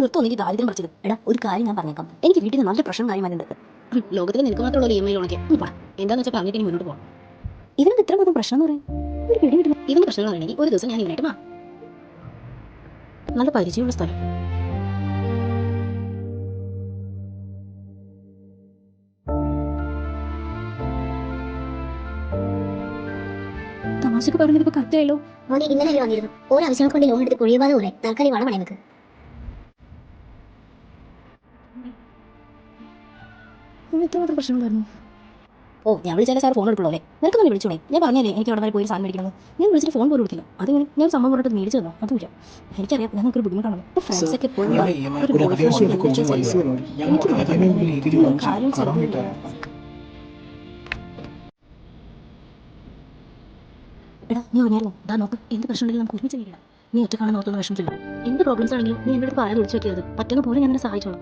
നിർത്തും എനിക്ക് ദാരിദ്ര്യം പറിച്ചത്. എടാ ഒരു കാര്യം ഞാൻ പറഞ്ഞേക്കാം, എനിക്ക് വീട്ടിൽ നിന്ന് നല്ല പ്രശ്നം കാര്യം വരുന്നുണ്ട്. ലോകത്തിൽ നിനക്ക് മാത്രമുള്ള EMI ലോണൊക്കെ എന്താണെന്ന് വെച്ചാൽ പറഞ്ഞിട്ട് ഇനി മുന്നോട്ട് പോകാം. ഇതിനകത്ത് ഇത്ര മാത്രം പ്രശ്നം എന്ന് പറയാം, ഒരു പിടി കിട്ടും. ഇതിന് പ്രശ്നങ്ങൾ അറിയണമെങ്കിൽ ഒരു ദിവസം ഞാൻ ഇവനായിട്ട് മാ നല്ല പരിചയമുള്ള സ്ഥലം. തമാശക്ക് പറഞ്ഞത് ഇപ്പൊ കത്തായല്ലോ. മോനെ ഇന്നലെ വന്നിരുന്നു. ഓരോ ആവശ്യങ്ങൾ കൊണ്ട് ലോൺ എടുത്ത് കുഴിയുവാതെ പോലെ തൽക്കാലം വളം പണയം വെക്ക്. എത്രമാത്രം പ്രശ്നമുണ്ടായിരുന്നു. ഓ ഞാൻ വിളിച്ചാലേ സാർ ഫോൺ എടുക്കുള്ളൂ അല്ലേ? നിനക്ക് തന്നെ വിളിച്ചോളേ. ഞാൻ പറഞ്ഞല്ലേ എനിക്ക് അവിടെ വരെ പോയി സാധനം മേടിക്കണം. ഞാൻ വിളിച്ചിട്ട് ഫോൺ പോലും എടുത്തില്ല. അതിങ്ങനെ ഞാൻ സംഭവം പറഞ്ഞിട്ട് മേടിച്ചു തന്നു. അതുമില്ല. എനിക്കറിയാം ഞങ്ങൾക്കൊരു ബുദ്ധിമുട്ടാണല്ലോ. ഫ്രണ്ട്സൊക്കെ എപ്പോഴും എടാ നീ പറഞ്ഞാലോ ദാ നോക്ക്, എന്ത് പ്രശ്നമുണ്ടെങ്കിലും നമുക്ക് ഒരുമിച്ച് നേരിടാം. നീ ഒറ്റ കാണാൻ ഓർത്തുള്ള വിഷമത്തില്ല. എന്ത് പ്രോബ്ലംസ് ആണെങ്കിലും നീ എൻ്റെ അടുത്ത് പറയാൻ വിളിച്ചു വെക്കരുത്. പറ്റുന്ന പോലെ ഞാൻ എന്നെ സഹായിച്ചോളാം.